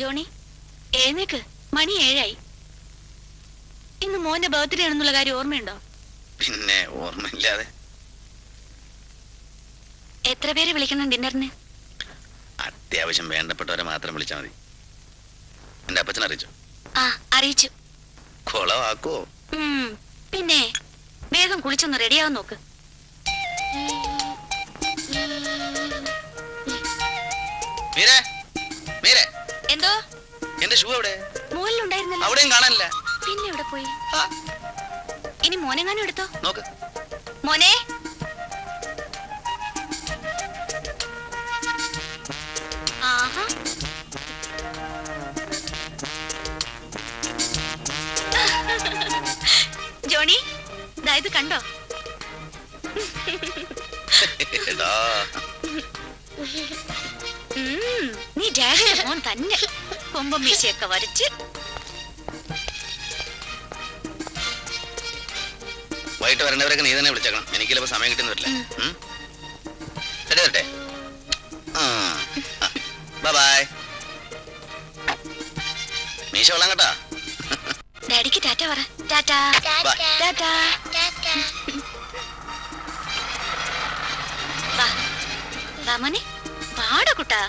Johnny എഴുന്നേക്ക്, മണി 7 ഇന്ന് മോന്റെ ബർത്ത്ഡേ ആണെന്നുള്ള കാര്യം ഓർമ്മയുണ്ടോ? പിന്നെ ഓർമ്മയില്ലാതെ. എത്ര പേരെ വിളിക്കണം ഡിന്നറിന്? അത്യാവശ്യം വേണ്ടപ്പെട്ടവരെ മാത്രം വിളിച്ചാൽ മതി. എന്റെ അപ്പച്ചൻ അറിയിച്ചു? ആ, അറിയിച്ചു. കൊളവാക്കോ? പിന്നെ വേഗം കുളിച്ചൊന്ന് റെഡിയാവാൻ നോക്ക്. എന്തോ? എന്റെ ഷൂ എവിടെ? മോളിലുണ്ടായിരുന്നല്ലോ. അവിടെയും കാണാനില്ല. പിന്നെ എവിടെ പോയി? ഇനി മോനെങ്ങാനും എടുത്തോ നോക്ക്. മോനെ, ആഹാ, ജോണി ഇത് കണ്ടോ? നീ ഡാഡിയുടെ മോൻ തന്നെ. കൊമ്പും മീശയൊക്കെ വരച്ച്. വൈകിട്ട് വരേണ്ടവരൊക്കെ നീ തന്നെ വിളിച്ചേക്കണം. എനിക്ക് ചിലപ്പോ സമയം കിട്ടുന്ന വരില്ല. തരട്ടെ. ബൈ. മീശ കൊള്ളാം കേട്ടാ. ഡാഡിക്ക് ടാറ്റ പറ. ടാറ്റ ടാറ്റ. വാ മോനെ, പാടാ കുട്ടാ.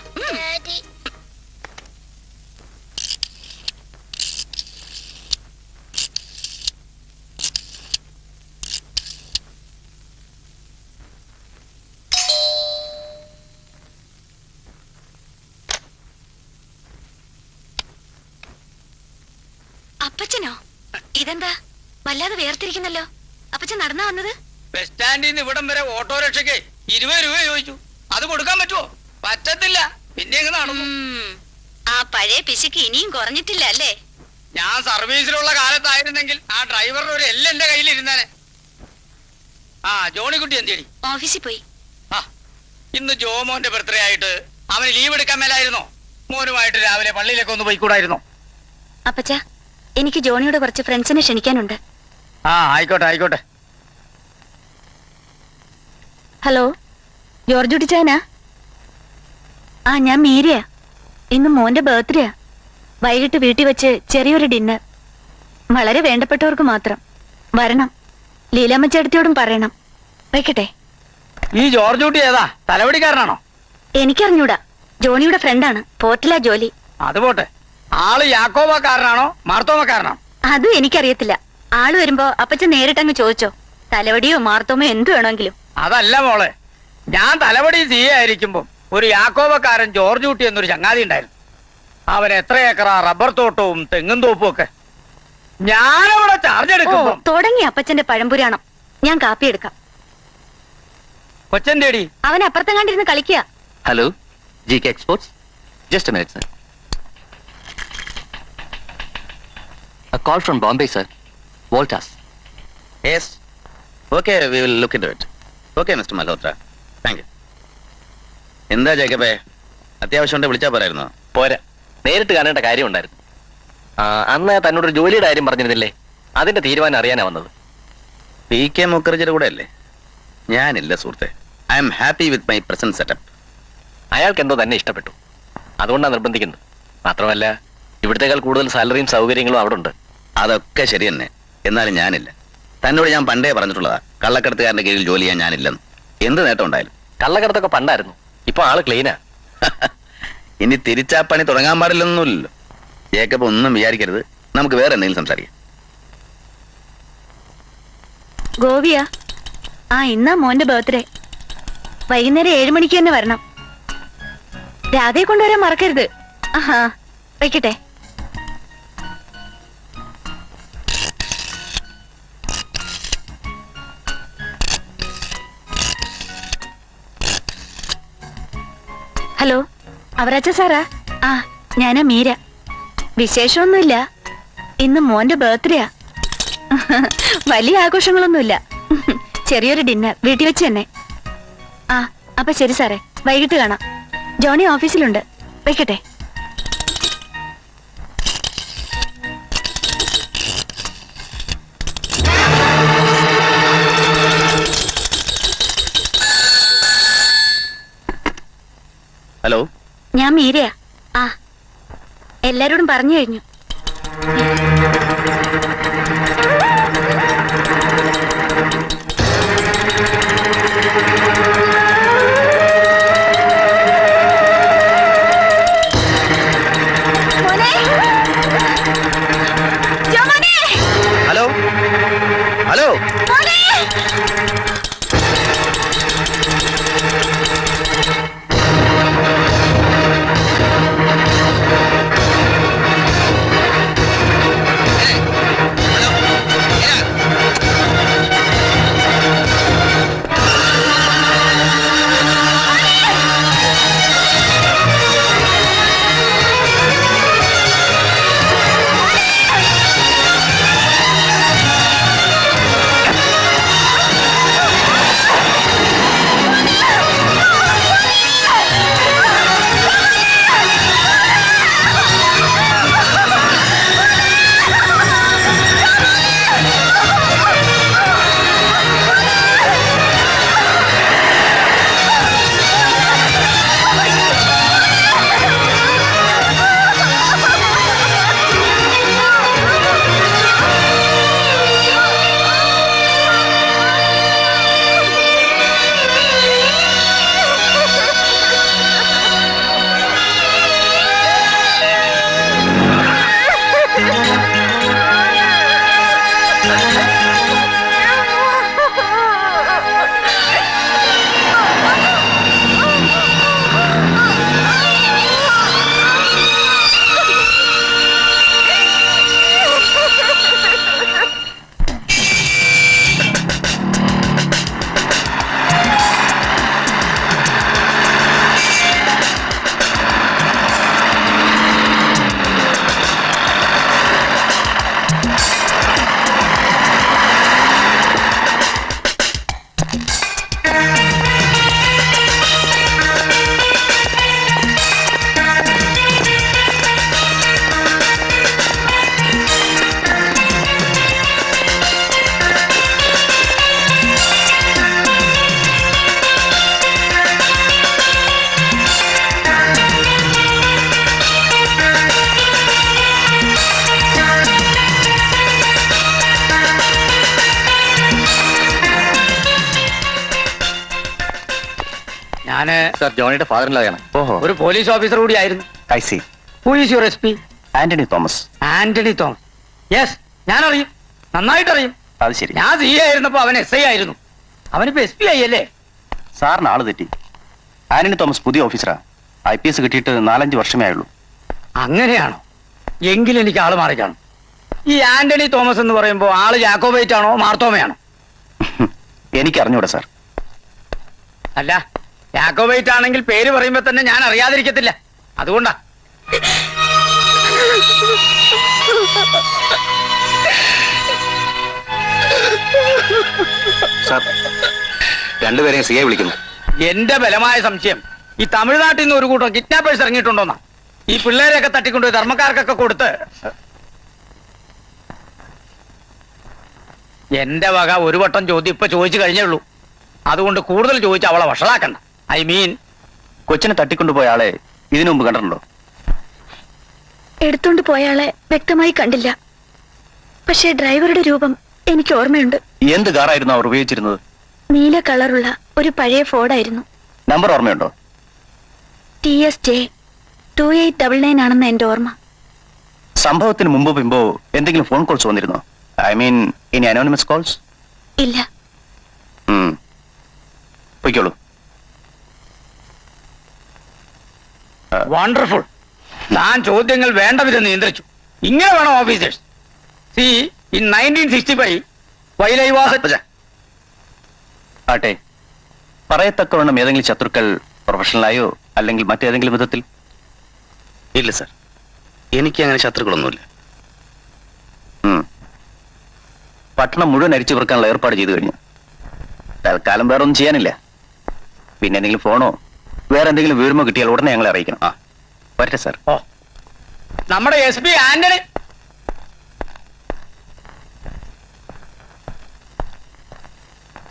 അപ്പച്ചനോ? ഇതെന്താ വല്ലാതെ വേർതിരിക്കുന്നല്ലോ. അപ്പച്ചൻ നടന്നാ വന്നത്? ബസ് സ്റ്റാൻഡിൽ നിന്ന് ഇവിടം വരെ ഓട്ടോറിക്ഷയ്ക്ക് 20 രൂപ ചോദിച്ചു. അത് കൊടുക്കാൻ പറ്റുമോ? പറ്റത്തില്ല. പിന്നെ എങ്ങനെ നടന്നു? ആ പഴയ പിശുക്ക് ഇനിയും കുറഞ്ഞിട്ടില്ല അല്ലേ? ഞാൻ സർവീസിലുള്ള കാലത്തായിരുന്നെങ്കിൽ ആ ഡ്രൈവറുടെ ഒരു എല്ലാം എന്റെ കയ്യിലിരുന്നേനെ. ആ ജോണിക്കുട്ടി എന്തിയടി? ഓഫീസിൽ പോയി. ആ ഇന്ന് ജോമോന്റെ ബർത്ത്ഡേ ആയിട്ട് അവന് ലീവ് എടുക്കാൻ മേലായിരുന്നോ? മോനുമായിട്ട് രാവിലെ പള്ളിയിലേക്ക് ഒന്ന് പോയിക്കൂടായിരുന്നോ? അപ്പച്ച, എനിക്ക് ജോണിയോട് കുറച്ച് ഫ്രണ്ട്സിനെ ക്ഷണിക്കാനുണ്ട്. ആ ആയിക്കോട്ടെ ആയിക്കോട്ടെ. ഹലോ, ജോർജ് കുട്ടിച്ചായനാ? ആ, ഞാൻ മീരയാ. ഇന്ന് മോന്റെ ബർത്ത്ഡേയാ. വൈകിട്ട് വീട്ടിൽ വെച്ച് ചെറിയൊരു ഡിന്നർ. വളരെ വേണ്ടപ്പെട്ടവർക്ക് മാത്രം. വരണം. ലീലാമ്മ ചേട്ടത്തിയോടും പറയണം. വെക്കട്ടെ. ഈ ജോർജ് കുട്ടി ഏതാ? തലവടിക്കാരനാണോ? എനിക്കറിഞ്ഞൂടാ. ജോണിയുടെ ഫ്രണ്ടാണ്. പോർട്ടിലാ ജോലി. അത് പോട്ടെ. ആള് യാക്കോബക്കാരനാണോ മാർത്തോമക്കാരനാണോ? അതും എനിക്കറിയത്തില്ല. ആള് വരുമ്പോ അപ്പച്ചൻ നേരിട്ടങ്ങ് ചോദിച്ചോ. തലവടിയോ മാർത്തോമോ എന്ത് വേണമെങ്കിലും. അതല്ല മോളെ, ഞാൻ തലവടി ചെയ്യായിരിക്കുമ്പോ ഒരു യാക്കോബക്കാരൻ ജോർജ് കുട്ടി എന്നൊരു ചങ്ങാതി ഉണ്ടായിരുന്നു. അവൻ എത്ര ഏക്കറാ റബ്ബർ തോട്ടവും തെങ്ങും തോപ്പും ഒക്കെ. ഞാനവിടെ ചാർജ് എടുക്കുമ്പോ തുടങ്ങി അപ്പച്ചന്റെ പഴംപുരാണം. ഞാൻ കാപ്പി എടുക്കാം. കൊച്ചന്റെടി അവൻ അപ്പുറത്തെങ്ങാണ്ടിരുന്ന് കളിക്കുക. Hello, GK exports. Just A minute sir. A call from Bombay, sir. Voltas. Yes. Okay, we will look into it. Okay, Mr. Malhotra. Thank you. എന്താ ജേക്കബേ, അത്യാവശ്യം വിളിച്ചാ പോരായിരുന്നോ? പോരാ, നേരിട്ട് കാണേണ്ട കാര്യം ഉണ്ടായിരുന്നു. അന്ന് തന്നോടൊരു ജോലിയുടെ കാര്യം പറഞ്ഞിരുന്നില്ലേ? അതിന്റെ തീരുമാനം അറിയാനാ വന്നത്. PK മുഖർജിയുടെ കൂടെ അല്ലേ? ഞാനില്ല സുഹൃത്തെ. I am happy with my present setup. അയാൾക്ക് എന്തോ തന്നെ ഇഷ്ടപ്പെട്ടു, അതുകൊണ്ടാണ് നിർബന്ധിക്കുന്നത്. മാത്രമല്ല, ഇവിടത്തേക്കാൾ കൂടുതൽ സാലറിയും സൗകര്യങ്ങളും അവിടെ ഉണ്ട്. അതൊക്കെ ശരി തന്നെ. എന്നാലും ഞാനില്ല. തന്നോട് ഞാൻ പണ്ടേ പറഞ്ഞിട്ടുള്ളതാ, കള്ളക്കടത്തുകാരന്റെ കീഴിൽ ജോലി ചെയ്യാൻ ഞാനില്ലെന്ന്. എന്ത് നേട്ടം ഉണ്ടായാലും. കള്ളക്കടത്തൊക്കെ പണ്ടായിരുന്നു, ഇപ്പൊ ആള് ക്ലീനാ. ഇനി തിരിച്ചാ പണി തുടങ്ങാൻ പാടില്ലെന്നൊന്നുമില്ലല്ലോ. ജേക്കബ് ഒന്നും വിചാരിക്കരുത്. നമുക്ക് വേറെ എന്തെങ്കിലും സംസാരിക്കാം. ഗോപിയാ? ആ, ഇന്നാ മോന്റെ ബർത്ത്ഡേ. വൈകുന്നേരം 7 മണിക്ക് തന്നെ വരണം. രാധയെ കൊണ്ടുവരാൻ മറക്കരുത്. ആഹാ, വയ്ക്കട്ടെ. ഹലോ, അവരാച്ച സാറാ? ആ, ഞാനാ മീര. വിശേഷമൊന്നുമില്ല. ഇന്ന് മോന്റെ ബർത്ത്ഡേയാ. വലിയ ആഘോഷങ്ങളൊന്നുമില്ല. ചെറിയൊരു ഡിന്നർ വീട്ടിൽ വെച്ച് തന്നെ. ആ, അപ്പൊ ശരി സാറേ, വൈകിട്ട് കാണാം. ജോണി ഓഫീസിലുണ്ട്. വെക്കട്ടെ. ഹലോ, ഞാൻ മീരയാ. ആ, എല്ലാരോടും പറഞ്ഞു കഴിഞ്ഞു. ഹലോ ഹലോ ഞാന് സാർ ജോണിയുടെ ഫാദറിലാണ്. ഓഹോ ഒരു പോലീസ് ഓഫീസർ കൂടി ആയിരുന്നു. I C. Who is your S P? Antony Thomas. Antony Thomas. Yes, ഞാൻ അറിയും, നന്നായിട്ട് അറിയും. അത് ശരി. ഞാൻ സി ആയിരുന്നപ്പോ അവൻ എസ് ഐ ആയിരുന്നു. അവനിപ്പോ എസ് പി ആയി അല്ലേ? സാറിന് ആള് തെറ്റി. ആന്റണി തോമസ് പുതിയ ഓഫീസറാ. IPS കിട്ടിയിട്ട് 4-5 വർഷമേ ആയുള്ളൂ. അങ്ങനെയാണോ? എങ്കിലും എനിക്ക് ആള് മാറി കാണും. ഈ ആന്റണി തോമസ് എന്ന് പറയുമ്പോ ആള് ജാക്കോബൈറ്റ് ആണോ മാർത്തോമയാണോ? എനിക്ക് അറിഞ്ഞൂടാ സാർ. അല്ല, ജാക്കോബൈറ്റ് ആണെങ്കിൽ പേര് പറയുമ്പോ തന്നെ ഞാൻ അറിയാതിരിക്കത്തില്ല, അതുകൊണ്ടാ. സാർ, രണ്ടുപേരെയും സിഐ വിളിക്കുന്നു. എന്റെ ബലമായ സംശയം ഈ തമിഴ്നാട്ടിൽ നിന്ന് ഒരു കൂട്ടം കിഡ്നാപ്പേഴ്സ് ഇറങ്ങിയിട്ടുണ്ടോന്നാ. ഈ പിള്ളേരെയൊക്കെ തട്ടിക്കൊണ്ടുപോയി ധർമ്മക്കാർക്കൊക്കെ കൊടുത്ത് എന്റെ വക ഒരു വട്ടം ചോദ്യം ഇപ്പൊ ചോദിച്ചു കഴിഞ്ഞേ ഉള്ളൂ. അതുകൊണ്ട് കൂടുതൽ ചോദിച്ച് അവളെ വഷളാക്കണ്ട. ഐ മീൻ, കൊച്ചിനെ തട്ടിക്കൊണ്ടുപോയ ആളെ ഇതിനു മുമ്പ് കണ്ടിട്ടുണ്ടോ? എടുത്തോണ്ട് പോയാളെ വ്യക്തമായി കണ്ടില്ല. പക്ഷേ ഡ്രൈവറുടെ രൂപം എനിക്ക് ഓർമ്മയുണ്ട്. എന്ത് കാറായിരുന്നു അവർ ഉപയോഗിച്ചിരുന്നത്? നീല കളറുള്ള ഒരു പഴയ ഫോർഡായിരുന്നു. നമ്പർ ഓർമ്മയുണ്ടോ? TSJ 2899 ആണെന്ന് എന്റെ ഓർമ്മ. സംഭവത്തിന് മുമ്പോ പിമ്പോ എന്തെങ്കിലും ഫോൺ കോൾസ് വന്നിരുന്നോ? ഐ മീൻ ഇനി അനോണിമസ് കോൾസ്? ഇല്ല. പൊയ്ക്കോളൂ. വണ്ടർഫുൾ. താൻ ചോദ്യങ്ങൾ വേണ്ട വിധം നിയന്ത്രിച്ചു. ഇങ്ങനെ വേണം officers. C, in 1965 while I was ആട്ടെ, പറയത്തക്കവണ്ണം ഏതെങ്കിലും ശത്രുക്കൾ പ്രൊഫഷണലായോ അല്ലെങ്കിൽ മറ്റേതെങ്കിലും വിധത്തിൽ? ഇല്ല സാർ, എനിക്ക് അങ്ങനെ ശത്രുക്കളൊന്നുമില്ല. പട്ടണം മുഴുവൻ അരിച്ചു പെറുക്കാനുള്ള ഏർപ്പാട് ചെയ്തു കഴിഞ്ഞു. തൽക്കാലം വേറെ ഒന്നും ചെയ്യാനില്ല. പിന്നെ എന്തെങ്കിലും ഫോണോ വേറെ എന്തെങ്കിലും വിവരമോ കിട്ടിയാൽ ഉടനെ ഞങ്ങളെ അറിയിക്കണം. വരട്ടെ സാർ. ഓ, നമ്മുടെ SP ആന്റണി.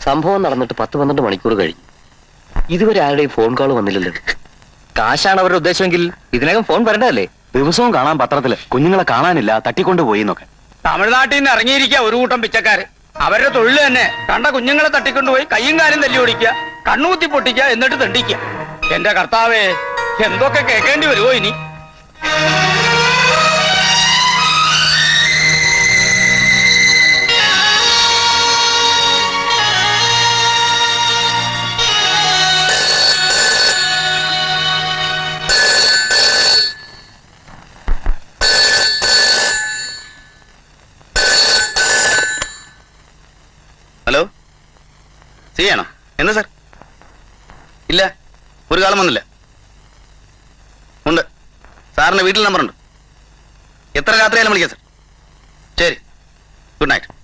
സംഭവം നടന്നിട്ട് 10-12 മണിക്കൂർ കഴിഞ്ഞു. ഇതുവരെ ആരുടെയും ഫോൺ കോൾ വന്നില്ലല്ലോ. കാശാണ് അവരുടെ ഉദ്ദേശമെങ്കിൽ ഇതിനകം ഫോൺ വരണ്ടല്ലേ? ദിവസവും കാണാൻ പത്രത്തില് കുഞ്ഞുങ്ങളെ കാണാനില്ല, തട്ടിക്കൊണ്ടുപോയി എന്നൊക്കെ. തമിഴ്നാട്ടിൽ നിന്ന് ഇറങ്ങിയിരിക്കുക ഒരു കൂട്ടം പിച്ചക്കാര്. അവരുടെ തൊഴിൽ തന്നെ കണ്ട കുഞ്ഞുങ്ങളെ തട്ടിക്കൊണ്ടുപോയി കയ്യും കാലും തല്ലി ഓടിക്കുക, കണ്ണുകുത്തി പൊട്ടിക്കുക, എന്നിട്ട് തണ്ടിക്കുക. എന്റെ കർത്താവേ, എന്തൊക്കെ കേൾക്കേണ്ടി വരുമോ ഇനി? ഹലോ, ശരിയാണോ? എന്താ സാർ? ഇല്ല, ഒരു കാലം വന്നില്ല. ഉണ്ട്, സാറിന്റെ വീട്ടിൽ നമ്പറുണ്ട്. എത്ര രാത്രിയായാലും വിളിക്കാം സാർ. ശരി, ഗുഡ് നൈറ്റ്.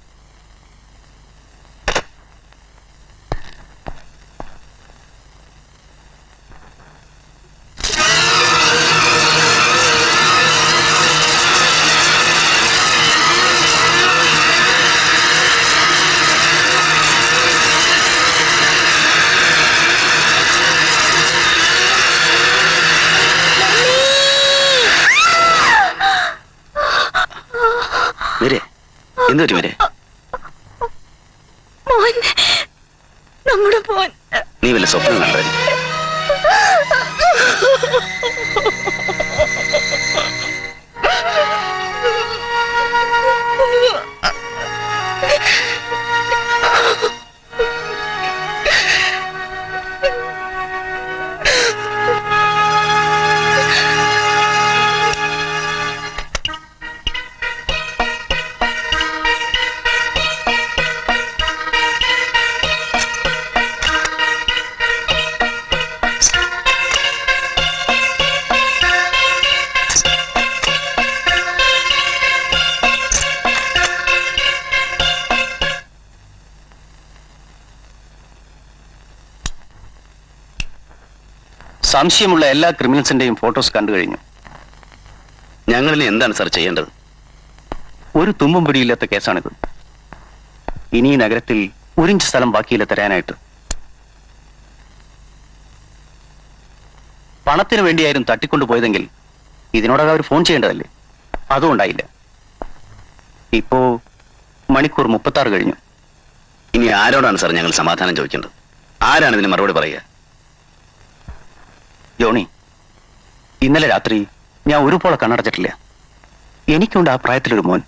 എന്ത് പറ്റി വരെ? മോൻ, നമ്മുടെ മോൻ. നീ വല്ല സ്വപ്നം കണ്ടത്? സംശയമുള്ള എല്ലാ ക്രിമിനൽസിന്റെയും ഫോട്ടോസ് കണ്ടു കഴിഞ്ഞു. ഞങ്ങളിനി എന്താണ് സാർ ചെയ്യേണ്ടത്? ഒരു തുമ്പും പിടിയില്ലാത്ത കേസാണിത്. ഇനി ഈ നഗരത്തിൽ ഒരിഞ്ച് സ്ഥലം ബാക്കിയില്ല തരാനായിട്ട്. പണത്തിന് വേണ്ടിയായിരുന്നു തട്ടിക്കൊണ്ടുപോയതെങ്കിൽ ഇതിനോടകം അവർ ഫോൺ ചെയ്യേണ്ടതല്ലേ? അതും ഉണ്ടായില്ല. ഇപ്പോ മണിക്കൂർ 36 കഴിഞ്ഞു. ഇനി ആരോടാണ് സാർ ഞങ്ങൾ സമാധാനം ചോദിക്കേണ്ടത്? ആരാണ് ഇതിന് മറുപടി പറയുക? ജോണി, ഇന്നലെ രാത്രി ഞാൻ ഒരുപോലെ കണ്ണടച്ചിട്ടില്ല. എനിക്കുണ്ട് ആ പ്രായത്തിലൊരു മോൻ.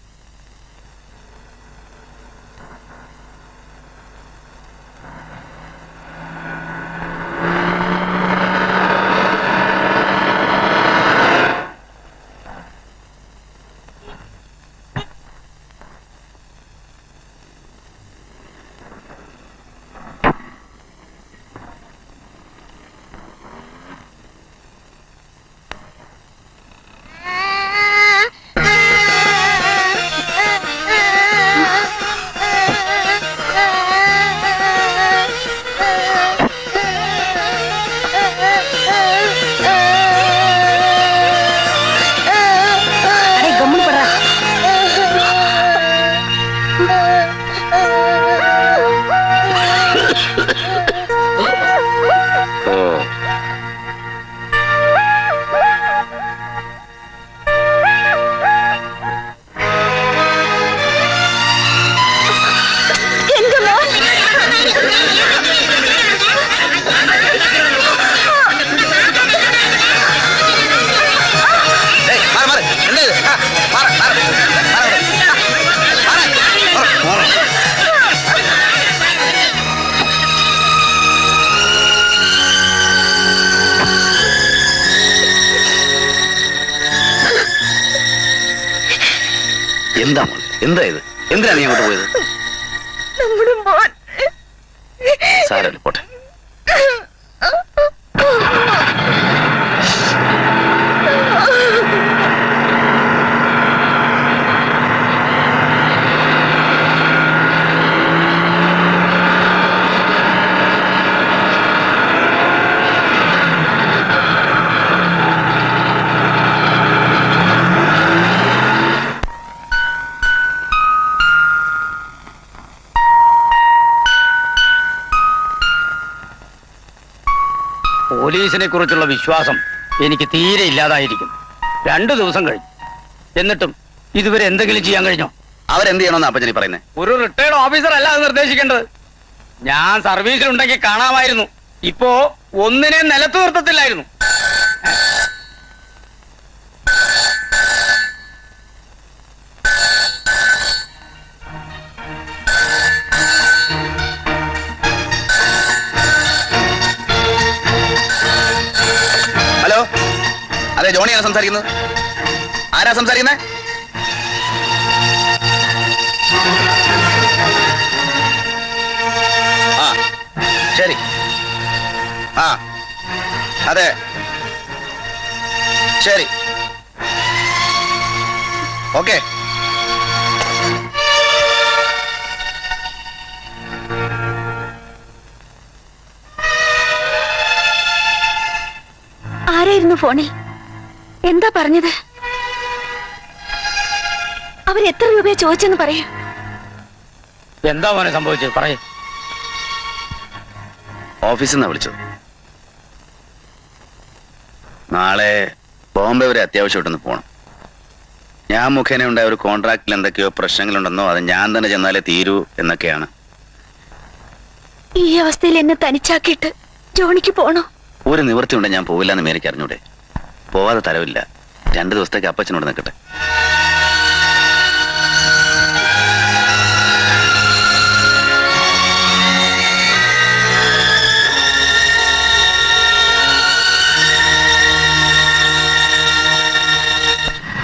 എന്താ മോൾ, എന്താ ഇത്? എന്തിനാണ് നീ അങ്ങോട്ട് പോയത്? നമ്മുടെ മോൻ. സാരമില്ല, പോട്ടെ. പോലീസിനെ കുറിച്ചുള്ള വിശ്വാസം എനിക്ക് തീരെ ഇല്ലാതായിരിക്കും. 2 ദിവസം കഴിഞ്ഞു. എന്നിട്ടും ഇതുവരെ എന്തെങ്കിലും ചെയ്യാൻ കഴിഞ്ഞോ? അവരെന്ത് ചെയ്യണമെന്ന് അപ്പച്ചനി പറയുന്നത്? ഒരു റിട്ടയർഡ് ഓഫീസർ അല്ല അത് നിർദ്ദേശിക്കേണ്ടത്. ഞാൻ സർവീസിലുണ്ടെങ്കിൽ കാണാമായിരുന്നു. ഇപ്പോ ഒന്നിനെ നിലത്ത് നിർത്തത്തില്ലായിരുന്നു. ഹലോ, അതെ, ജോണിയാണ് സംസാരിക്കുന്നത്. ആരാ സംസാരിക്കുന്നത്? ആ, ശരി. ആ, അതെ, ശരി, ഓക്കെ. ആരായിരുന്നു ഫോണിൽ? എന്താ പറഞ്ഞത്? അവരെത്ര രൂപയെ ചോദിച്ചെന്ന് പറയൂ. എന്താ മോനെ സംഭവിച്ചത്? പറയേ. ഓഫീസിൽ നിന്നാണ് വിളിച്ചത്. നാളെ ബോംബെ വരെ അത്യാവശ്യമായിട്ടൊന്ന് പോകണം. ഞാൻ മുഖേന ഉണ്ടായ ഒരു കോൺട്രാക്റ്റിൽ എന്തൊക്കെയോ പ്രശ്നങ്ങളുണ്ടെന്നോ അത് ഞാൻ തന്നെ ചെന്നാലേ തീരൂ എന്നൊക്കെയാണ്. ഈ അവസ്ഥയിൽ എന്നെ തനിച്ചാക്കിയിട്ട് ജോണിക്ക് പോണോ? ഒരു നിവൃത്തി ഉണ്ട്, ഞാൻ പോവില്ല എന്ന് മേരിക്ക് അറിഞ്ഞൂടെ. പോവാതെ തരവില്ല. 2 ദിവസത്തേക്ക് അപ്പച്ചനോട് നിൽക്കട്ടെ.